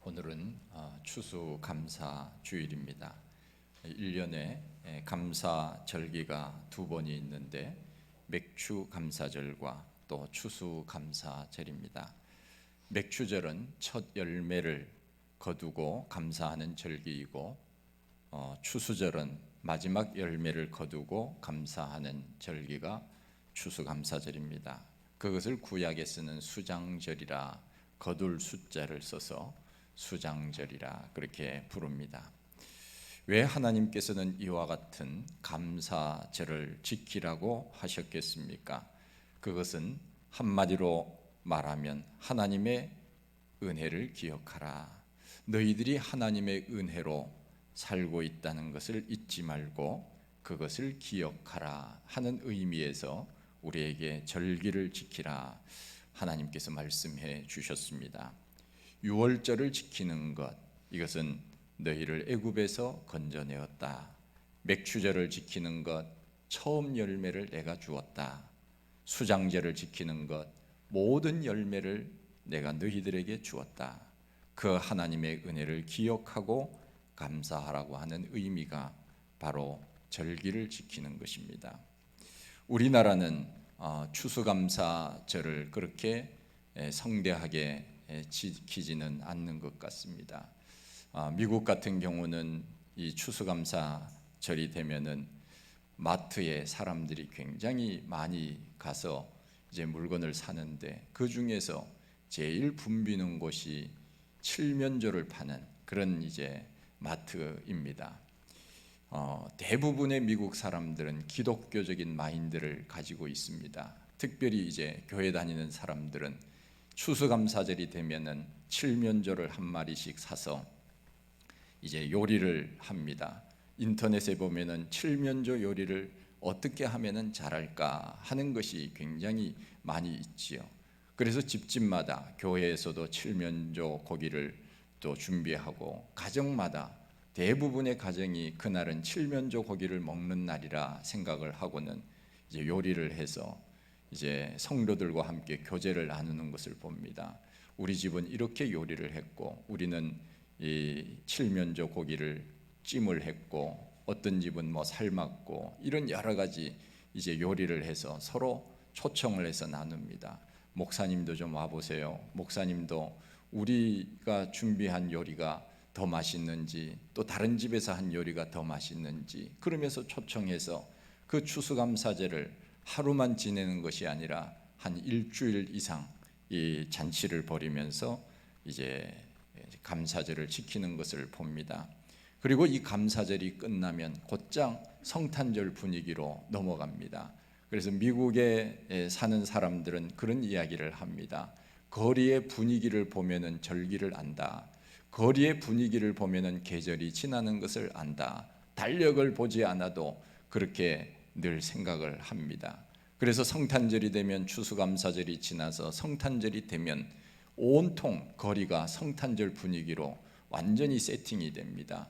오늘은 추수감사 주일입니다. 1년에 감사 절기가 두 번이 있는데 맥추감사절과 또 추수감사절입니다. 맥추절은 첫 열매를 거두고 감사하는 절기이고 추수절은 마지막 열매를 거두고 감사하는 절기가 추수감사절입니다. 그것을 구약에 쓰는 수장절이라 거둘 숫자를 써서 수장절이라 그렇게 부릅니다. 왜 하나님께서는 이와 같은 감사절을 지키라고 하셨겠습니까? 그것은 한마디로 말하면 하나님의 은혜를 기억하라. 너희들이 하나님의 은혜로 살고 있다는 것을 잊지 말고 그것을 기억하라 하는 의미에서 우리에게 절기를 지키라 하나님께서 말씀해 주셨습니다. 유월절을 지키는 것, 이것은 너희를 애굽에서 건져내었다. 맥추절을 지키는 것, 처음 열매를 내가 주었다. 수장절을 지키는 것, 모든 열매를 내가 너희들에게 주었다. 그 하나님의 은혜를 기억하고 감사하라고 하는 의미가 바로 절기를 지키는 것입니다. 우리나라는 추수감사절을 그렇게 성대하게 지키지는 않는 것 같습니다. 미국 같은 경우는 이 추수감사절이 되면은 마트에 사람들이 굉장히 많이 가서 이제 물건을 사는데 그 중에서 제일 붐비는 곳이 칠면조를 파는 그런 이제 마트입니다. 대부분의 미국 사람들은 기독교적인 마인드를 가지고 있습니다. 특별히 이제 교회 다니는 사람들은 추수감사절이 되면은 칠면조를 한 마리씩 사서 이제 요리를 합니다. 인터넷에 보면은 칠면조 요리를 어떻게 하면은 잘할까 하는 것이 굉장히 많이 있지요. 그래서 집집마다 교회에서도 칠면조 고기를 또 준비하고 가정마다 대부분의 가정이 그날은 칠면조 고기를 먹는 날이라 생각을 하고는 이제 요리를 해서 이제 성도들과 함께 교제를 나누는 것을 봅니다. 우리 집은 이렇게 요리를 했고 우리는 이 칠면조 고기를 찜을 했고 어떤 집은 뭐 삶았고 이런 여러 가지 이제 요리를 해서 서로 초청을 해서 나눕니다. 목사님도 좀 와보세요. 목사님도 우리가 준비한 요리가 더 맛있는지 또 다른 집에서 한 요리가 더 맛있는지 그러면서 초청해서 그 추수감사절을 하루만 지내는 것이 아니라 한 일주일 이상 이 잔치를 벌이면서 이제 감사절을 지키는 것을 봅니다. 그리고 이 감사절이 끝나면 곧장 성탄절 분위기로 넘어갑니다. 그래서 미국에 사는 사람들은 그런 이야기를 합니다. 거리의 분위기를 보면은 절기를 안다. 거리의 분위기를 보면은 계절이 지나는 것을 안다. 달력을 보지 않아도 그렇게 늘 생각을 합니다. 그래서 성탄절이 되면 추수감사절이 지나서 성탄절이 되면 온통 거리가 성탄절 분위기로 완전히 세팅이 됩니다.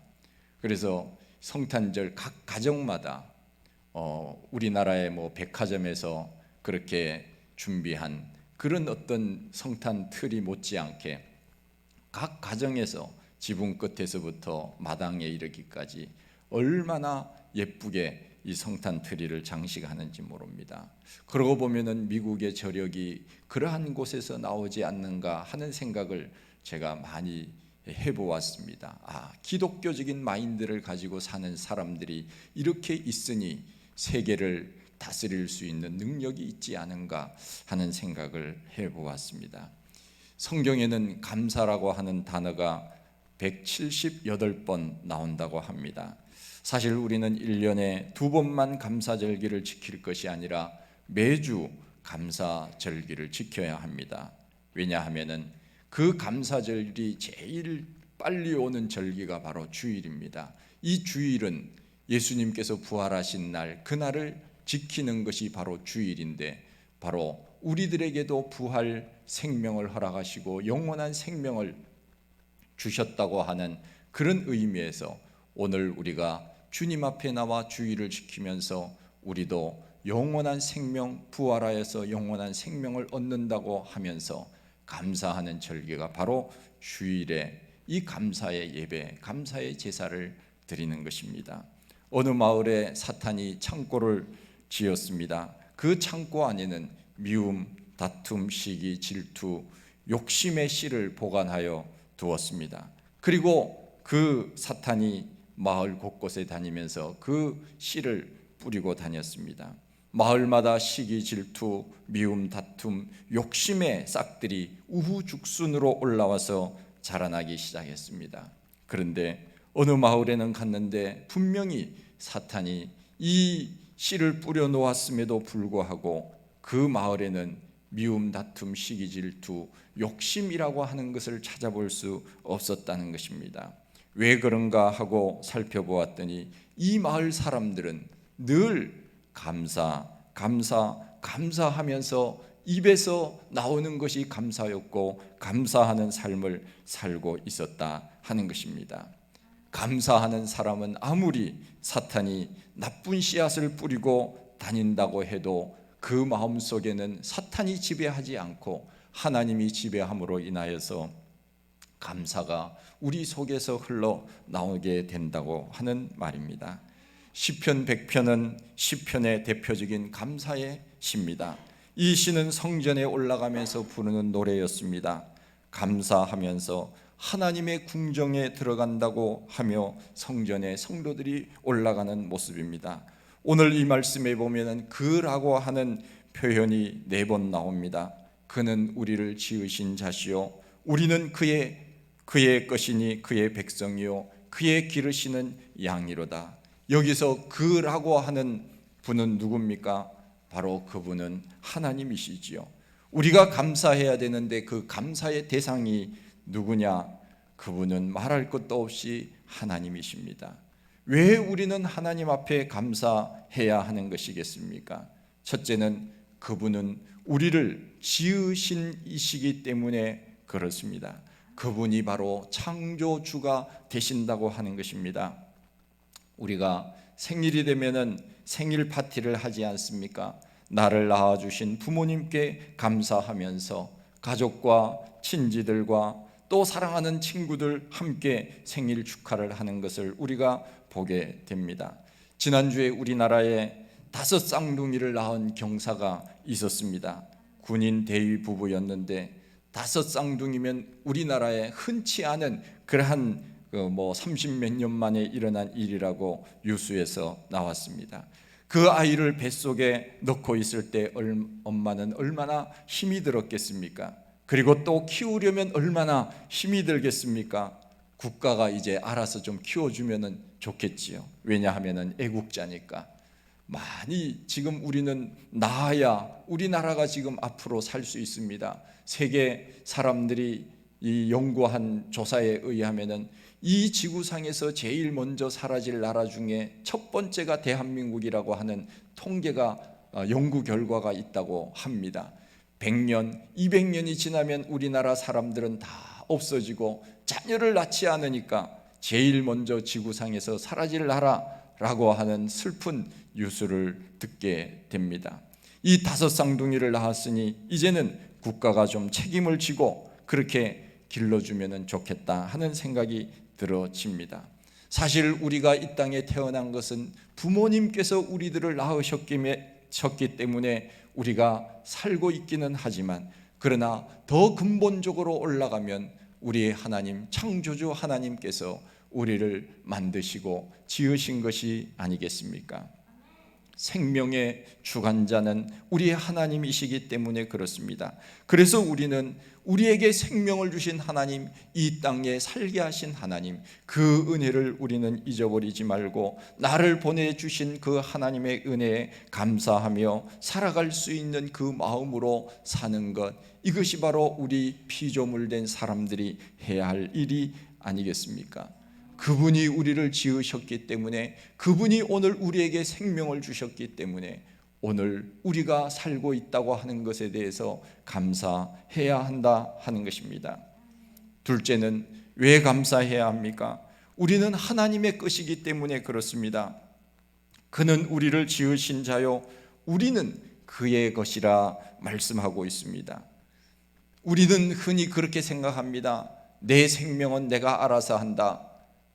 그래서 성탄절 각 가정마다 우리나라의 뭐 백화점에서 그렇게 준비한 그런 어떤 성탄 틀이 못지않게 각 가정에서 지붕 끝에서부터 마당에 이르기까지 얼마나 예쁘게 이 성탄 트리를 장식하는지 모릅니다. 그러고 보면은 미국의 저력이 그러한 곳에서 나오지 않는가 하는 생각을 제가 많이 해보았습니다. 기독교적인 마인드를 가지고 사는 사람들이 이렇게 있으니 세계를 다스릴 수 있는 능력이 있지 않은가 하는 생각을 해보았습니다. 성경에는 감사라고 하는 단어가 178번 나온다고 합니다. 사실 우리는 1년에 2번만 감사절기를 지킬 것이 아니라 매주 감사절기를 지켜야 합니다. 왜냐하면은 그 감사절이 제일 빨리 오는 절기가 바로 주일입니다. 이 주일은 예수님께서 부활하신 날, 그날을 지키는 것이 바로 주일인데 바로 우리들에게도 부활 생명을 허락하시고 영원한 생명을 주셨다고 하는 그런 의미에서 오늘 우리가 주님 앞에 나와 주일을 지키면서 우리도 영원한 생명, 부활하여서 영원한 생명을 얻는다고 하면서 감사하는 절기가 바로 주일에 이 감사의 예배, 감사의 제사를 드리는 것입니다. 어느 마을에 사탄이 창고를 지었습니다. 그 창고 안에는 미움, 다툼, 시기, 질투, 욕심의 씨를 보관하여 두었습니다. 그리고 그 사탄이 마을 곳곳에 다니면서 그 씨를 뿌리고 다녔습니다. 마을마다 시기, 질투, 미움, 다툼, 욕심의 싹들이 우후죽순으로 올라와서 자라나기 시작했습니다. 그런데 어느 마을에는 갔는데 분명히 사탄이 이 씨를 뿌려 놓았음에도 불구하고 그 마을에는 미움, 다툼, 시기, 질투, 욕심이라고 하는 것을 찾아볼 수 없었다는 것입니다. 왜 그런가 하고 살펴보았더니 이 마을 사람들은 늘 감사하면서 입에서 나오는 것이 감사였고 감사하는 삶을 살고 있었다 하는 것입니다. 감사하는 사람은 아무리 사탄이 나쁜 씨앗을 뿌리고 다닌다고 해도 그 마음속에는 사탄이 지배하지 않고 하나님이 지배함으로 인하여서 감사가 우리 속에서 흘러나오게 된다고 하는 말입니다. 시편 100편은 시편의 대표적인 감사의 시입니다. 이 시는 성전에 올라가면서 부르는 노래였습니다. 감사하면서 하나님의 궁정에 들어간다고 하며 성전에 성도들이 올라가는 모습입니다. 오늘 이 말씀에 보면은 그라고 하는 표현이 4번 나옵니다. 그는 우리를 지으신 자시요 우리는 그의 것이니 그의 백성이요 그의 기르시는 양이로다. 여기서 그라고 하는 분은 누굽니까? 바로 그분은 하나님이시지요. 우리가 감사해야 되는데 그 감사의 대상이 누구냐? 그분은 말할 것도 없이 하나님이십니다. 왜 우리는 하나님 앞에 감사해야 하는 것이겠습니까? 첫째는 그분은 우리를 지으신 이시기 때문에 그렇습니다. 그분이 바로 창조주가 되신다고 하는 것입니다. 우리가 생일이 되면은 생일 파티를 하지 않습니까? 나를 낳아주신 부모님께 감사하면서 가족과 친지들과 또 사랑하는 친구들 함께 생일 축하를 하는 것을 우리가 보게 됩니다. 지난주에 우리나라에 5 쌍둥이를 낳은 경사가 있었습니다. 군인 대위 부부였는데 5 쌍둥이면 우리나라에 흔치 않은 그러한 30몇 년 만에 일어난 일이라고 뉴스에서 나왔습니다. 그 아이를 뱃속에 넣고 있을 때 엄마는 얼마나 힘이 들었겠습니까? 그리고 또 키우려면 얼마나 힘이 들겠습니까? 국가가 이제 알아서 좀 키워주면 좋겠지요. 왜냐하면 애국자니까. 많이 지금 우리는 나아야 우리나라가 지금 앞으로 살 수 있습니다. 세계 사람들이 이 연구한 조사에 의하면은 이 지구상에서 제일 먼저 사라질 나라 중에 첫 번째가 대한민국이라고 하는 통계가 연구 결과가 있다고 합니다. 100년, 200년이 지나면 우리나라 사람들은 다 없어지고 자녀를 낳지 않으니까 제일 먼저 지구상에서 사라질 나라라고 하는 슬픈 뉴스를 듣게 됩니다. 이 5 쌍둥이를 낳았으니 이제는 국가가 좀 책임을 지고 그렇게 길러주면 좋겠다 하는 생각이 들어집니다. 사실 우리가 이 땅에 태어난 것은 부모님께서 우리들을 낳으셨기 때문에 우리가 살고 있기는 하지만 그러나 더 근본적으로 올라가면 우리의 하나님, 창조주 하나님께서 우리를 만드시고 지으신 것이 아니겠습니까? 생명의 주관자는 우리의 하나님이시기 때문에 그렇습니다. 그래서 우리는 우리에게 생명을 주신 하나님, 이 땅에 살게 하신 하나님, 그 은혜를 우리는 잊어버리지 말고 나를 보내주신 그 하나님의 은혜에 감사하며 살아갈 수 있는 그 마음으로 사는 것, 이것이 바로 우리 피조물된 사람들이 해야 할 일이 아니겠습니까? 그분이 우리를 지으셨기 때문에, 그분이 오늘 우리에게 생명을 주셨기 때문에 오늘 우리가 살고 있다고 하는 것에 대해서 감사해야 한다 하는 것입니다. 둘째는 왜 감사해야 합니까? 우리는 하나님의 것이기 때문에 그렇습니다. 그는 우리를 지으신 자요 우리는 그의 것이라 말씀하고 있습니다. 우리는 흔히 그렇게 생각합니다. 내 생명은 내가 알아서 한다.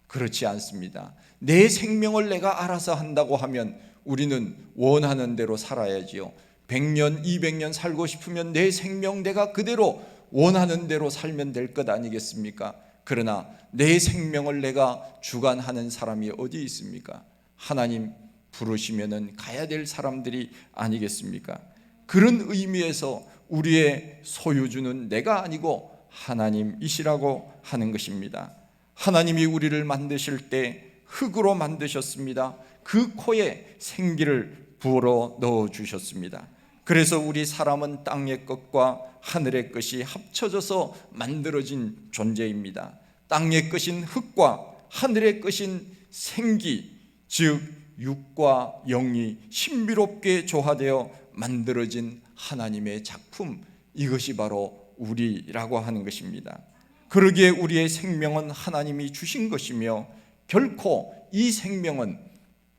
그렇지 않습니다. 내 생명을 내가 알아서 한다고 하면 우리는 원하는 대로 살아야지요. 100년, 200년 살고 싶으면 내 생명 내가 그대로 원하는 대로 살면 될 것 아니겠습니까? 그러나 내 생명을 내가 주관하는 사람이 어디 있습니까? 하나님 부르시면은 가야 될 사람들이 아니겠습니까? 그런 의미에서 우리의 소유주는 내가 아니고 하나님이시라고 하는 것입니다. 하나님이 우리를 만드실 때 흙으로 만드셨습니다. 그 코에 생기를 부어 넣어 주셨습니다. 그래서 우리 사람은 땅의 것과 하늘의 것이 합쳐져서 만들어진 존재입니다. 땅의 것인 흙과 하늘의 것인 생기, 즉 육과 영이 신비롭게 조화되어 만들어진 하나님의 작품, 이것이 바로 우리라고 하는 것입니다. 그러기에 우리의 생명은 하나님이 주신 것이며 결코 이 생명은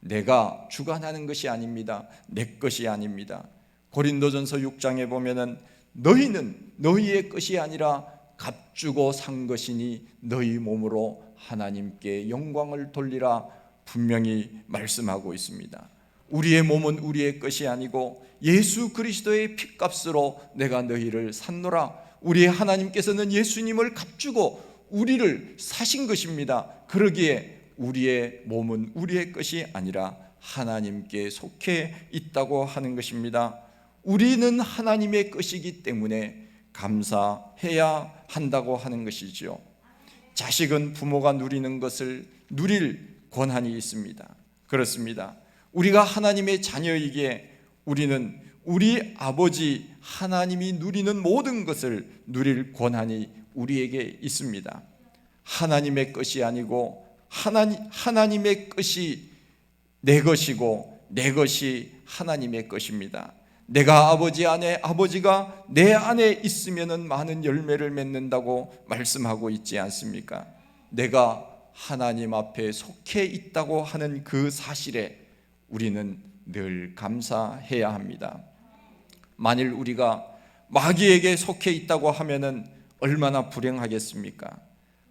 내가 주관하는 것이 아닙니다. 내 것이 아닙니다. 고린도전서 6장에 보면은 너희는 너희의 것이 아니라 값주고 산 것이니 너희 몸으로 하나님께 영광을 돌리라 분명히 말씀하고 있습니다. 우리의 몸은 우리의 것이 아니고 예수 그리스도의 핏값으로 내가 너희를 샀노라. 우리의 하나님께서는 예수님을 값주고 우리를 사신 것입니다. 그러기에 우리의 몸은 우리의 것이 아니라 하나님께 속해 있다고 하는 것입니다. 우리는 하나님의 것이기 때문에 감사해야 한다고 하는 것이지요. 자식은 부모가 누리는 것을 누릴 권한이 있습니다. 그렇습니다. 우리가 하나님의 자녀이기에 우리는 우리 아버지 하나님이 누리는 모든 것을 누릴 권한이 우리에게 있습니다. 하나님의 것이 아니고 하나님의 것이 내 것이고 내 것이 하나님의 것입니다. 내가 아버지 안에, 아버지가 내 안에 있으면 많은 열매를 맺는다고 말씀하고 있지 않습니까? 내가 하나님 앞에 속해 있다고 하는 그 사실에 우리는 늘 감사해야 합니다. 만일 우리가 마귀에게 속해 있다고 하면은 얼마나 불행하겠습니까?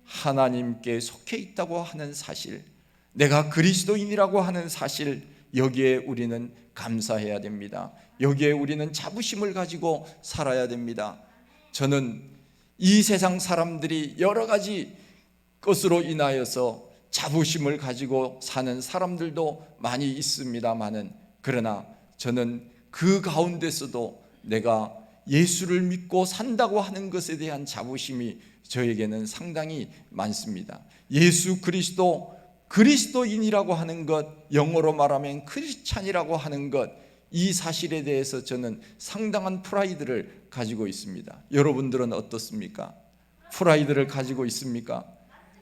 하나님께 속해 있다고 하는 사실, 내가 그리스도인이라고 하는 사실, 여기에 우리는 감사해야 됩니다. 여기에 우리는 자부심을 가지고 살아야 됩니다. 저는 이 세상 사람들이 여러 가지 것으로 인하여서 자부심을 가지고 사는 사람들도 많이 있습니다만은, 그러나 저는 그 가운데서도 내가 예수를 믿고 산다고 하는 것에 대한 자부심이 저에게는 상당히 많습니다. 예수 그리스도, 그리스도인이라고 하는 것, 영어로 말하면 크리스찬이라고 하는 것, 이 사실에 대해서 저는 상당한 프라이드를 가지고 있습니다. 여러분들은 어떻습니까? 프라이드를 가지고 있습니까?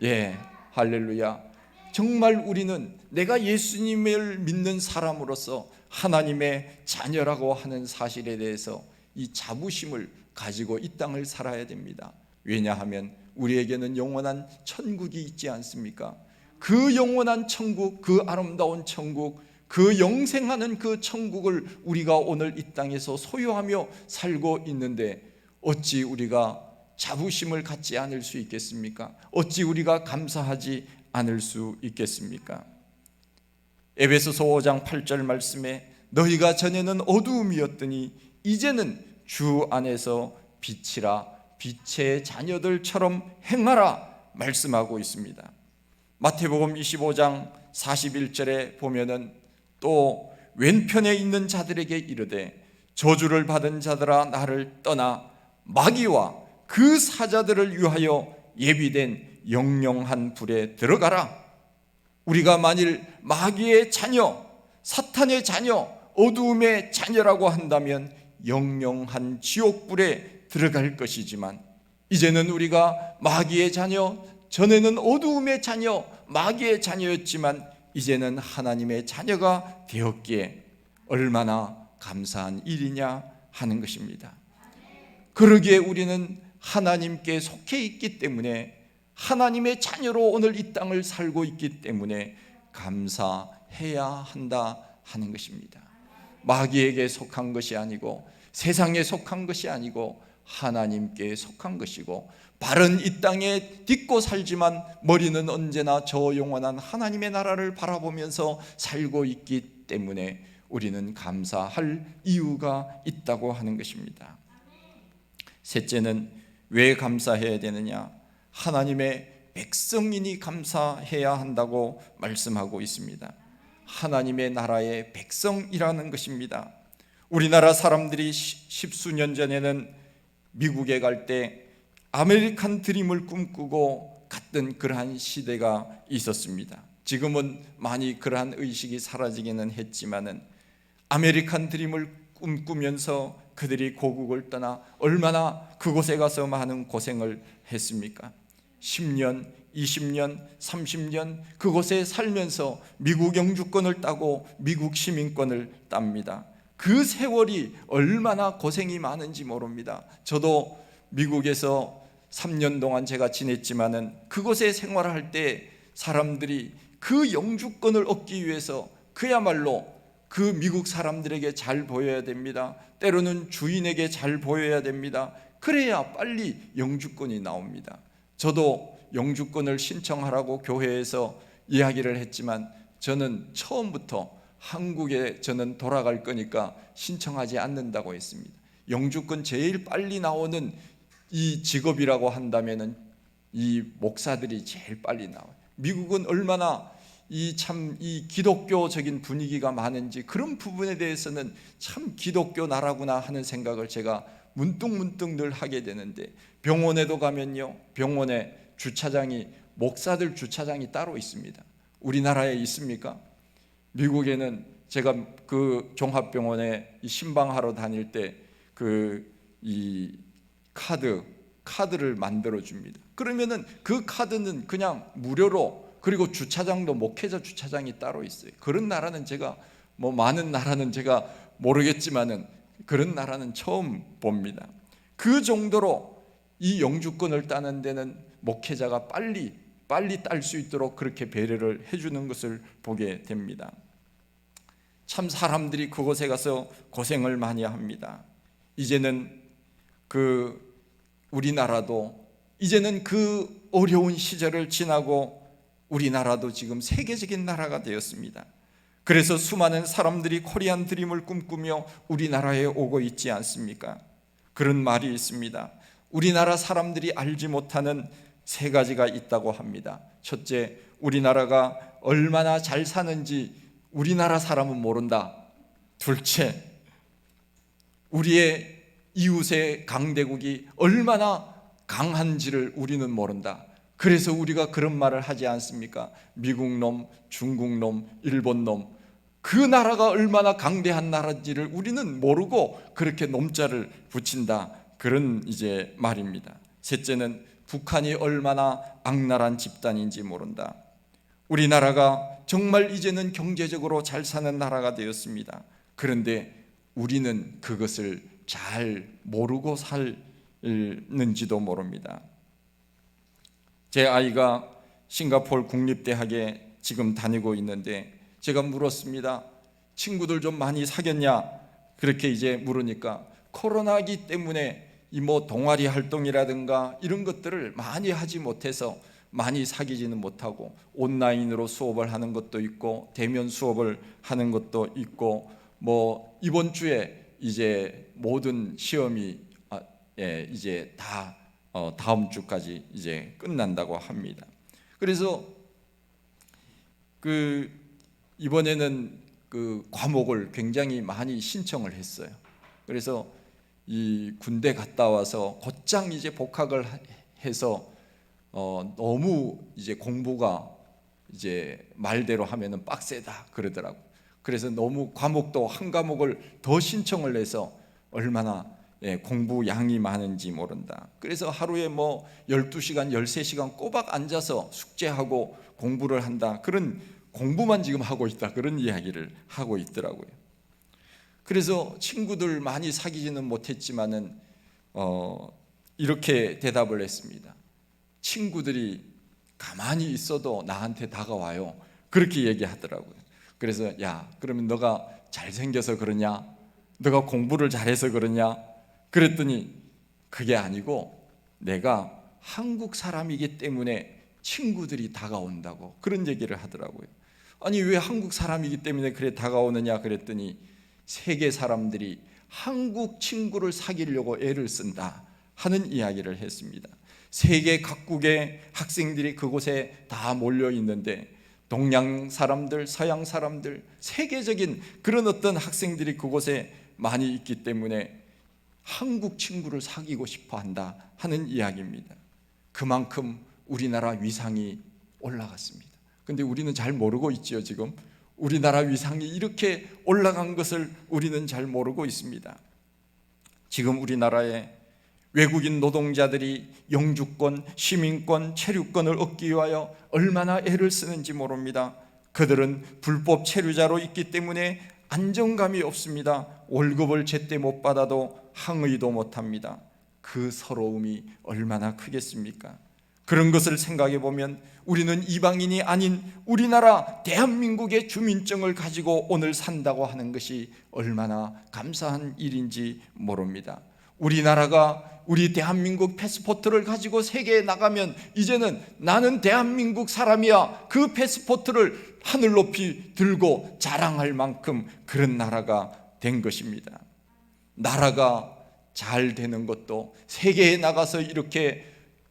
예, 할렐루야. 정말 우리는 내가 예수님을 믿는 사람으로서 하나님의 자녀라고 하는 사실에 대해서 이 자부심을 가지고 이 땅을 살아야 됩니다. 왜냐하면 우리에게는 영원한 천국이 있지 않습니까? 그 영원한 천국, 그 아름다운 천국, 그 영생하는 그 천국을 우리가 오늘 이 땅에서 소유하며 살고 있는데 어찌 우리가 자부심을 갖지 않을 수 있겠습니까? 어찌 우리가 감사하지 않을 수 있겠습니까? 에베소서 5장 8절 말씀에 너희가 전에는 어두움이었더니 이제는 주 안에서 빛이라, 빛의 자녀들처럼 행하라 말씀하고 있습니다. 마태복음 25장 41절에 보면은 또 왼편에 있는 자들에게 이르되 저주를 받은 자들아 나를 떠나 마귀와 그 사자들을 위하여 예비된 영영한 불에 들어가라. 우리가 만일 마귀의 자녀, 사탄의 자녀, 어두움의 자녀라고 한다면 영영한 지옥불에 들어갈 것이지만 이제는 우리가 마귀의 자녀, 전에는 어두움의 자녀, 마귀의 자녀였지만 이제는 하나님의 자녀가 되었기에 얼마나 감사한 일이냐 하는 것입니다. 그러기에 우리는 하나님께 속해 있기 때문에, 하나님의 자녀로 오늘 이 땅을 살고 있기 때문에 감사해야 한다 하는 것입니다. 마귀에게 속한 것이 아니고 세상에 속한 것이 아니고 하나님께 속한 것이고, 발은 이 땅에 딛고 살지만 머리는 언제나 저 영원한 하나님의 나라를 바라보면서 살고 있기 때문에 우리는 감사할 이유가 있다고 하는 것입니다. 셋째는 왜 감사해야 되느냐? 하나님의 백성이니 감사해야 한다고 말씀하고 있습니다. 하나님의 나라의 백성이라는 것입니다. 우리나라 사람들이 십수년 전에는 미국에 갈 때 아메리칸 드림을 꿈꾸고 갔던 그러한 시대가 있었습니다. 지금은 많이 그러한 의식이 사라지기는 했지만은 아메리칸 드림을 꿈꾸면서 그들이 고국을 떠나 얼마나 그곳에 가서 많은 고생을 했습니까? 10년, 20년, 30년 그곳에 살면서 미국 영주권을 따고 미국 시민권을 땁니다. 그 세월이 얼마나 고생이 많은지 모릅니다. 저도 미국에서 3년 동안 제가 지냈지만은 그곳에 생활할 때 사람들이 그 영주권을 얻기 위해서 그야말로 그 미국 사람들에게 잘 보여야 됩니다. 때로는 주인에게 잘 보여야 됩니다. 그래야 빨리 영주권이 나옵니다. 저도 영주권을 신청하라고 교회에서 이야기를 했지만 저는 처음부터 한국에 저는 돌아갈 거니까 신청하지 않는다고 했습니다. 영주권 제일 빨리 나오는 이 직업이라고 한다면은 이 목사들이 제일 빨리 나와요. 미국은 얼마나 이 기독교적인 분위기가 많은지 그런 부분에 대해서는 참 기독교 나라구나 하는 생각을 제가 문득문득 늘 하게 되는데, 병원에도 가면요, 병원에 주차장이 목사들 주차장이 따로 있습니다. 우리나라에 있습니까? 미국에는 제가 그 종합병원에 신방하러 다닐 때 이 카드를 만들어 줍니다. 그러면은 그 카드는 그냥 무료로, 그리고 주차장도 목회자 주차장이 따로 있어요. 그런 나라는 제가 많은 나라는 제가 모르겠지만은 그런 나라는 처음 봅니다. 그 정도로 이 영주권을 따는 데는 목회자가 빨리 딸 수 있도록 그렇게 배려를 해주는 것을 보게 됩니다. 참 사람들이 그곳에 가서 고생을 많이 합니다. 이제는 우리나라도 이제는 그 어려운 시절을 지나고 우리나라도 지금 세계적인 나라가 되었습니다. 그래서 수많은 사람들이 코리안 드림을 꿈꾸며 우리나라에 오고 있지 않습니까? 그런 말이 있습니다. 우리나라 사람들이 알지 못하는 세 가지가 있다고 합니다. 첫째, 우리나라가 얼마나 잘 사는지 우리나라 사람은 모른다. 둘째, 우리의 이웃의 강대국이 얼마나 강한지를 우리는 모른다. 그래서 우리가 그런 말을 하지 않습니까? 미국 놈, 중국 놈, 일본 놈, 그 나라가 얼마나 강대한 나라인지를 우리는 모르고 그렇게 놈자를 붙인다. 그런 이제 말입니다. 셋째는 북한이 얼마나 악랄한 집단인지 모른다. 우리나라가 정말 이제는 경제적으로 잘 사는 나라가 되었습니다. 그런데 우리는 그것을 잘 모르고 살는지도 모릅니다. 제 아이가 싱가포르 국립대학에 지금 다니고 있는데 제가 물었습니다. 친구들 좀 많이 사귀었냐? 그렇게 이제 물으니까 코로나기 때문에 동아리 활동이라든가 이런 것들을 많이 하지 못해서 많이 사귀지는 못하고 온라인으로 수업을 하는 것도 있고 대면 수업을 하는 것도 있고 이번 주에 이제 모든 시험이 이제 다 다음 주까지 이제 끝난다고 합니다. 그래서 이번에는 과목을 굉장히 많이 신청을 했어요. 그래서 이 군대 갔다 와서 곧장 이제 복학을 해서 너무 이제 공부가 이제 말대로 하면은 빡세다 그러더라고. 그래서 너무 과목도 한 과목을 더 신청을 해서 얼마나 공부 양이 많은지 모른다. 그래서 하루에 12시간, 13시간 꼬박 앉아서 숙제하고 공부를 한다. 그런 공부만 지금 하고 있다. 그런 이야기를 하고 있더라고요. 그래서 친구들 많이 사귀지는 못했지만은 이렇게 대답을 했습니다. 친구들이 가만히 있어도 나한테 다가와요. 그렇게 얘기하더라고요. 그래서 야, 그러면 너가 잘생겨서 그러냐? 너가 공부를 잘해서 그러냐? 그랬더니 그게 아니고 내가 한국 사람이기 때문에 친구들이 다가온다고 그런 얘기를 하더라고요. 아니 왜 한국 사람이기 때문에 그래 다가오느냐 그랬더니 세계 사람들이 한국 친구를 사귀려고 애를 쓴다 하는 이야기를 했습니다. 세계 각국의 학생들이 그곳에 다 몰려 있는데 동양 사람들, 서양 사람들, 세계적인 그런 어떤 학생들이 그곳에 많이 있기 때문에 한국 친구를 사귀고 싶어 한다 하는 이야기입니다. 그만큼 우리나라 위상이 올라갔습니다. 근데 우리는 잘 모르고 있지요. 지금 우리나라 위상이 이렇게 올라간 것을 우리는 잘 모르고 있습니다. 지금 우리나라에 외국인 노동자들이 영주권, 시민권, 체류권을 얻기 위하여 얼마나 애를 쓰는지 모릅니다. 그들은 불법 체류자로 있기 때문에 안정감이 없습니다. 월급을 제때 못 받아도 항의도 못합니다. 그 서러움이 얼마나 크겠습니까? 그런 것을 생각해 보면 우리는 이방인이 아닌 우리나라 대한민국의 주민증을 가지고 오늘 산다고 하는 것이 얼마나 감사한 일인지 모릅니다. 우리 대한민국 패스포트를 가지고 세계에 나가면 이제는 나는 대한민국 사람이야, 그 패스포트를 하늘 높이 들고 자랑할 만큼 그런 나라가 된 것입니다. 나라가 잘 되는 것도 세계에 나가서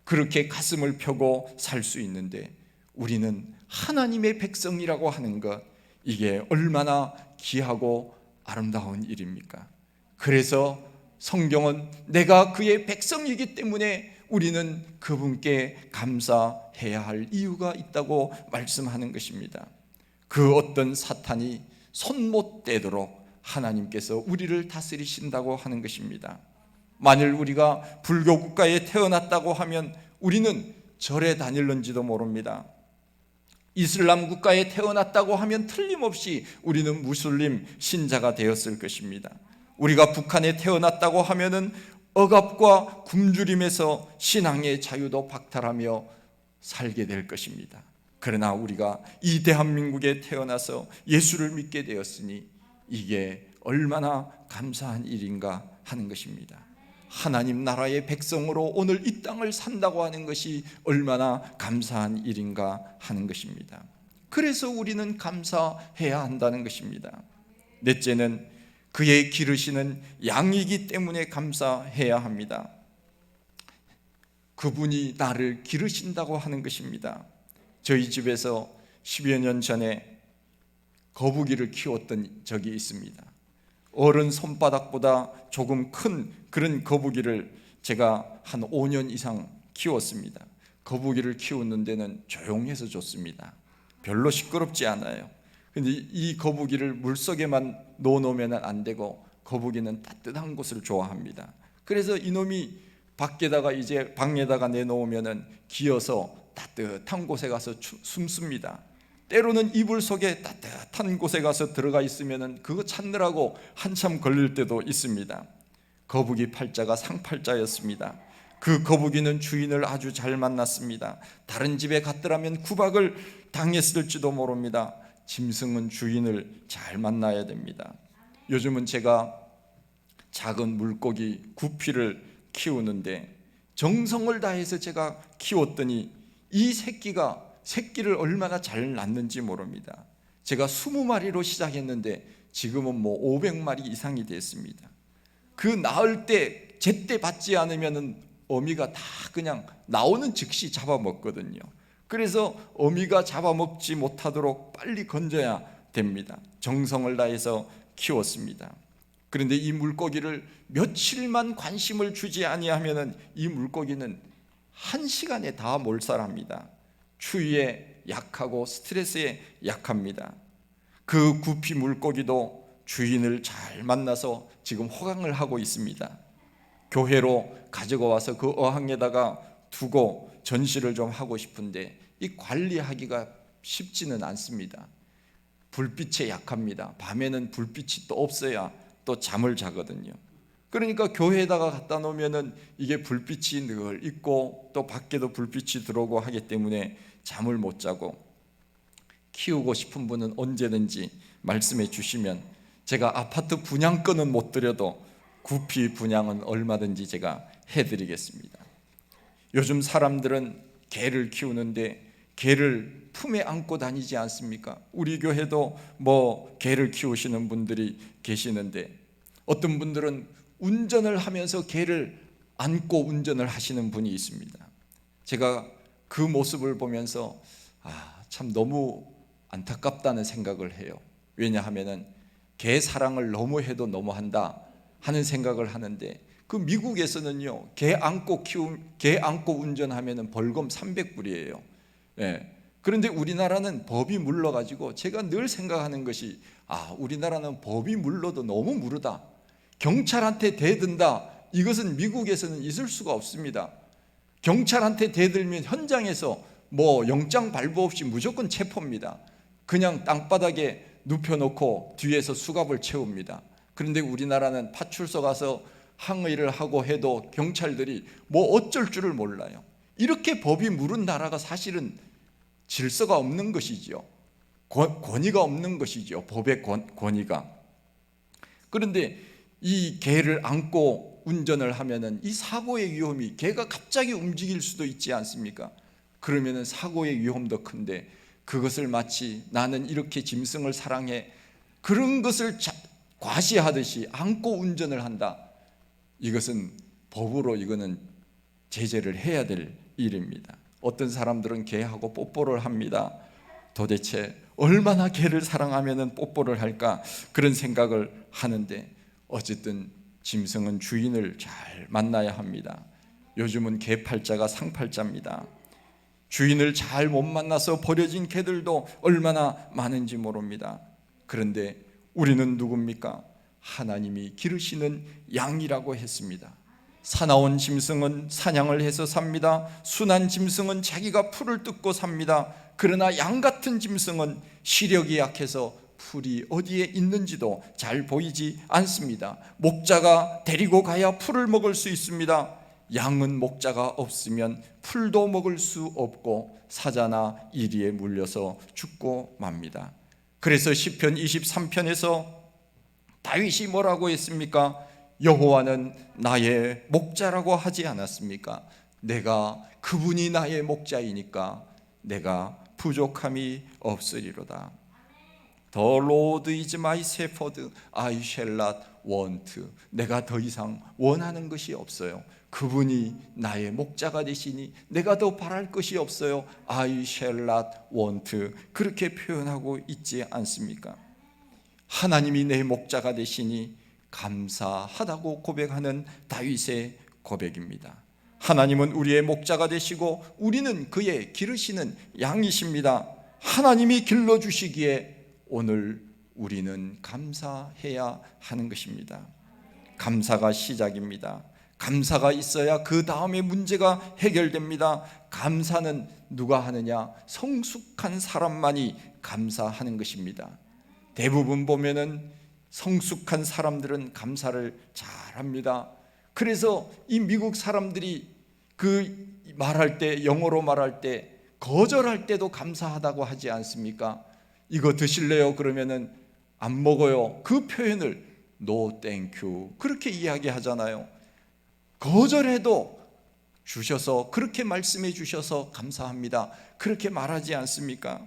그렇게 가슴을 펴고 살 수 있는데 우리는 하나님의 백성이라고 하는 것, 이게 얼마나 귀하고 아름다운 일입니까? 그래서 성경은 내가 그의 백성이기 때문에 우리는 그분께 감사해야 할 이유가 있다고 말씀하는 것입니다. 그 어떤 사탄이 손 못 대도록 하나님께서 우리를 다스리신다고 하는 것입니다. 만일 우리가 불교 국가에 태어났다고 하면 우리는 절에 다닐는지도 모릅니다. 이슬람 국가에 태어났다고 하면 틀림없이 우리는 무슬림 신자가 되었을 것입니다. 우리가 북한에 태어났다고 하면은 억압과 굶주림에서 신앙의 자유도 박탈하며 살게 될 것입니다. 그러나 우리가 이 대한민국에 태어나서 예수를 믿게 되었으니 이게 얼마나 감사한 일인가 하는 것입니다. 하나님 나라의 백성으로 오늘 이 땅을 산다고 하는 것이 얼마나 감사한 일인가 하는 것입니다. 그래서 우리는 감사해야 한다는 것입니다. 넷째는 그의 기르시는 양이기 때문에 감사해야 합니다. 그분이 나를 기르신다고 하는 것입니다. 저희 집에서 10여 년 전에 거북이를 키웠던 적이 있습니다. 어른 손바닥보다 조금 큰 그런 거북이를 제가 한 5년 이상 키웠습니다. 거북이를 키우는 데는 조용해서 좋습니다. 별로 시끄럽지 않아요. 근데 이 거북이를 물속에만 넣어놓으면 안 되고 거북이는 따뜻한 곳을 좋아합니다. 그래서 이놈이 밖에다가 이제 방에다가 내놓으면 기어서 따뜻한 곳에 가서 숨습니다. 때로는 이불 속에 따뜻한 곳에 가서 들어가 있으면 그거 찾느라고 한참 걸릴 때도 있습니다. 거북이 팔자가 상팔자였습니다. 그 거북이는 주인을 아주 잘 만났습니다. 다른 집에 갔더라면 구박을 당했을지도 모릅니다. 짐승은 주인을 잘 만나야 됩니다. 요즘은 제가 작은 물고기 구피를 키우는데 정성을 다해서 제가 키웠더니 이 새끼를 얼마나 잘 낳는지 모릅니다. 제가 20마리로 시작했는데 지금은 500마리 이상이 됐습니다. 그 낳을 때 제때 받지 않으면 어미가 다 그냥 나오는 즉시 잡아먹거든요. 그래서 어미가 잡아먹지 못하도록 빨리 건져야 됩니다. 정성을 다해서 키웠습니다. 그런데 이 물고기를 며칠만 관심을 주지 아니하면 이 물고기는 1시간에 다 몰살합니다. 추위에 약하고 스트레스에 약합니다. 그 구피 물고기도 주인을 잘 만나서 지금 호강을 하고 있습니다. 교회로 가지고 와서 그 어항에다가 두고 전시를 좀 하고 싶은데 이 관리하기가 쉽지는 않습니다. 불빛에 약합니다. 밤에는 불빛이 또 없어야 또 잠을 자거든요. 그러니까 교회에다가 갖다 놓으면은 이게 불빛이 늘 있고 또 밖에도 불빛이 들어오고 하기 때문에 잠을 못 자고, 키우고 싶은 분은 언제든지 말씀해 주시면 제가 아파트 분양권은 못 드려도 구피 분양은 얼마든지 제가 해드리겠습니다. 요즘 사람들은 개를 키우는데 개를 품에 안고 다니지 않습니까? 우리 교회도 개를 키우시는 분들이 계시는데 어떤 분들은 운전을 하면서 개를 안고 운전을 하시는 분이 있습니다. 제가 그 모습을 보면서 참 너무 안타깝다는 생각을 해요. 왜냐하면은 개 사랑을 너무 해도 너무한다 하는 생각을 하는데, 그 미국에서는요, 개 안고 운전하면은 벌금 300불이에요. 예. 그런데 우리나라는 법이 물러가지고 제가 늘 생각하는 것이 우리나라는 법이 물러도 너무 무르다. 경찰한테 대든다. 이것은 미국에서는 있을 수가 없습니다. 경찰한테 대들면 현장에서 영장 발부 없이 무조건 체포입니다. 그냥 땅바닥에 눕혀놓고 뒤에서 수갑을 채웁니다. 그런데 우리나라는 파출소 가서 항의를 하고 해도 경찰들이 어쩔 줄을 몰라요. 이렇게 법이 무른 나라가 사실은 질서가 없는 것이지요. 권위가 없는 것이지요. 법의 권위가. 그런데 이 개를 안고 운전을 하면은 이 사고의 위험이, 개가 갑자기 움직일 수도 있지 않습니까? 그러면은 사고의 위험도 큰데 그것을 마치 나는 이렇게 짐승을 사랑해, 그런 것을 과시하듯이 안고 운전을 한다. 이것은 법으로 이거는 제재를 해야 될 일입니다. 어떤 사람들은 개하고 뽀뽀를 합니다. 도대체 얼마나 개를 사랑하면 뽀뽀를 할까, 그런 생각을 하는데, 어쨌든 짐승은 주인을 잘 만나야 합니다. 요즘은 개팔자가 상팔자입니다. 주인을 잘 못 만나서 버려진 개들도 얼마나 많은지 모릅니다. 그런데 우리는 누굽니까? 하나님이 기르시는 양이라고 했습니다. 사나운 짐승은 사냥을 해서 삽니다. 순한 짐승은 자기가 풀을 뜯고 삽니다. 그러나 양 같은 짐승은 시력이 약해서 풀이 어디에 있는지도 잘 보이지 않습니다. 목자가 데리고 가야 풀을 먹을 수 있습니다. 양은 목자가 없으면 풀도 먹을 수 없고 사자나 이리에 물려서 죽고 맙니다. 그래서 시편 23편에서 다윗이 뭐라고 했습니까? 여호와는 나의 목자라고 하지 않았습니까? 내가 그분이 나의 목자이니까 내가 부족함이 없으리로다. The Lord is my shepherd, I shall not want. 내가 더 이상 원하는 것이 없어요. 그분이 나의 목자가 되시니 내가 더 바랄 것이 없어요. I shall not want. 그렇게 표현하고 있지 않습니까? 하나님이 내 목자가 되시니 감사하다고 고백하는 다윗의 고백입니다. 하나님은 우리의 목자가 되시고 우리는 그의 기르시는 양이십니다. 하나님이 길러주시기에 오늘 우리는 감사해야 하는 것입니다. 감사가 시작입니다. 감사가 있어야 그 다음에 문제가 해결됩니다. 감사는 누가 하느냐? 성숙한 사람만이 감사하는 것입니다. 대부분 보면은 성숙한 사람들은 감사를 잘합니다. 그래서 이 미국 사람들이 말할 때, 영어로 말할 때 거절할 때도 감사하다고 하지 않습니까? 이거 드실래요? 그러면은 안 먹어요. 그 표현을 No thank you 그렇게 이야기하잖아요. 거절해도 주셔서, 그렇게 말씀해 주셔서 감사합니다, 그렇게 말하지 않습니까?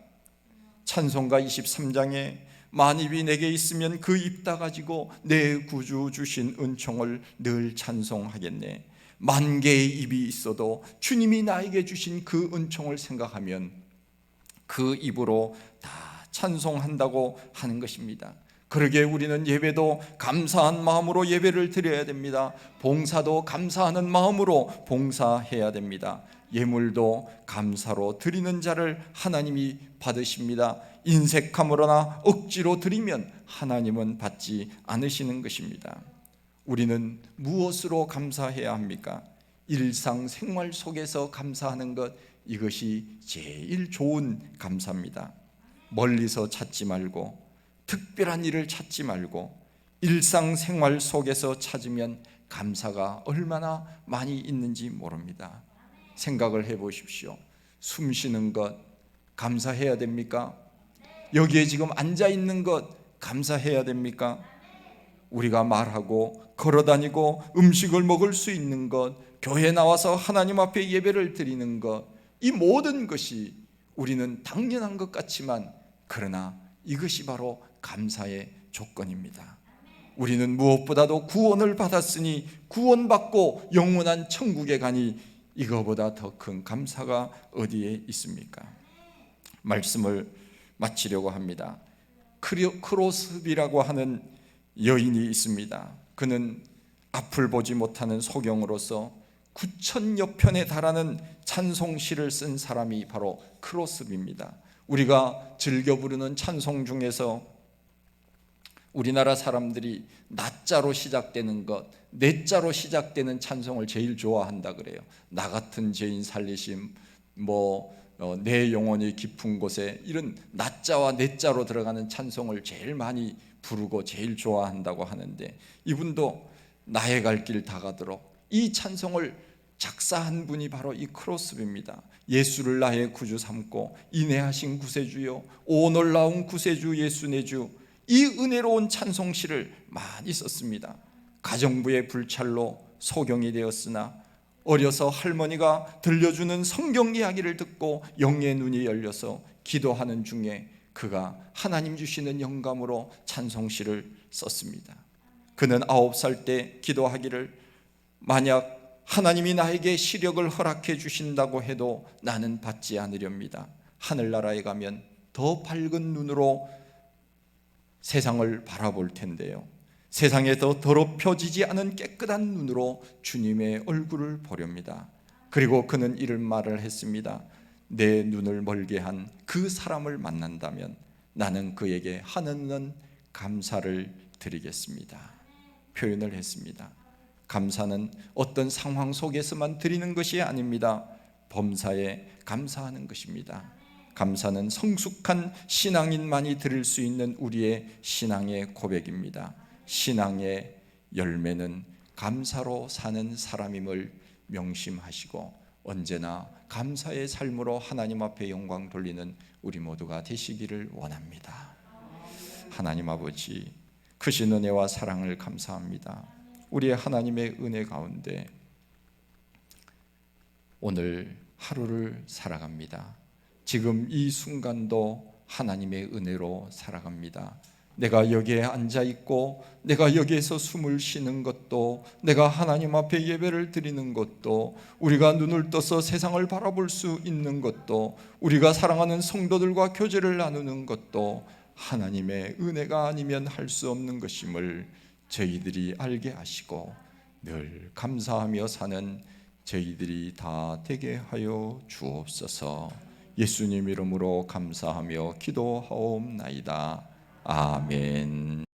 찬송가 23장에 만입이 내게 있으면 그 입 다 가지고 내 구주 주신 은총을 늘 찬송하겠네. 만 개의 입이 있어도 주님이 나에게 주신 그 은총을 생각하면 그 입으로 다 찬송한다고 하는 것입니다. 그러기에 우리는 예배도 감사한 마음으로 예배를 드려야 됩니다. 봉사도 감사하는 마음으로 봉사해야 됩니다. 예물도 감사로 드리는 자를 하나님이 받으십니다. 인색함으로나 억지로 드리면 하나님은 받지 않으시는 것입니다. 우리는 무엇으로 감사해야 합니까? 일상생활 속에서 감사하는 것, 이것이 제일 좋은 감사입니다. 멀리서 찾지 말고, 특별한 일을 찾지 말고, 일상생활 속에서 찾으면 감사가 얼마나 많이 있는지 모릅니다. 생각을 해보십시오. 숨 쉬는 것 감사해야 됩니까? 여기에 지금 앉아 있는 것 감사해야 됩니까? 우리가 말하고 걸어다니고 음식을 먹을 수 있는 것, 교회 나와서 하나님 앞에 예배를 드리는 것, 이 모든 것이 우리는 당연한 것 같지만 그러나 이것이 바로 감사의 조건입니다. 우리는 무엇보다도 구원을 받았으니 구원받고 영원한 천국에 가니 이거보다 더 큰 감사가 어디에 있습니까? 말씀을 마치려고 합니다. 크로스비라고 하는 여인이 있습니다. 그는 앞을 보지 못하는 소경으로서 9,000여 편에 달하는 찬송시를 쓴 사람이 바로 크로스비입니다. 우리가 즐겨 부르는 찬송 중에서 우리나라 사람들이 나자로 시작되는 것, 내자로 시작되는 찬송을 제일 좋아한다 그래요. 나 같은 죄인 살리심, 내 영혼이 깊은 곳에, 이런 나자와 내자로 들어가는 찬송을 제일 많이 부르고 제일 좋아한다고 하는데, 이분도 나의 갈 길 다 가도록 이 찬송을 작사한 분이 바로 이 크로스비입니다. 예수를 나의 구주 삼고 인애하신 구세주여, 오 놀라운 구세주 예수 내 주, 이 은혜로운 찬송시를 많이 썼습니다. 가정부의 불찰로 소경이 되었으나 어려서 할머니가 들려주는 성경 이야기를 듣고 영의 눈이 열려서 기도하는 중에 그가 하나님 주시는 영감으로 찬송시를 썼습니다. 그는 9살 때 기도하기를, 만약 하나님이 나에게 시력을 허락해 주신다고 해도 나는 받지 않으렵니다. 하늘나라에 가면 더 밝은 눈으로 세상을 바라볼 텐데요, 세상에 더 더럽혀지지 않은 깨끗한 눈으로 주님의 얼굴을 보렵니다. 그리고 그는 이런 말을 했습니다. 내 눈을 멀게 한 그 사람을 만난다면 나는 그에게 한없는 감사를 드리겠습니다. 표현을 했습니다. 감사는 어떤 상황 속에서만 드리는 것이 아닙니다. 범사에 감사하는 것입니다. 감사는 성숙한 신앙인만이 드릴 수 있는 우리의 신앙의 고백입니다. 신앙의 열매는 감사로 사는 사람임을 명심하시고 언제나 감사의 삶으로 하나님 앞에 영광 돌리는 우리 모두가 되시기를 원합니다. 하나님 아버지, 크신 은혜와 사랑을 감사합니다. 우리의 하나님의 은혜 가운데 오늘 하루를 살아갑니다. 지금 이 순간도 하나님의 은혜로 살아갑니다. 내가 여기에 앉아있고 내가 여기에서 숨을 쉬는 것도, 내가 하나님 앞에 예배를 드리는 것도, 우리가 눈을 떠서 세상을 바라볼 수 있는 것도, 우리가 사랑하는 성도들과 교제를 나누는 것도 하나님의 은혜가 아니면 할 수 없는 것임을 저희들이 알게 하시고 늘 감사하며 사는 저희들이 다 되게 하여 주옵소서. 예수님 이름으로 감사하며 기도하옵나이다. 아멘.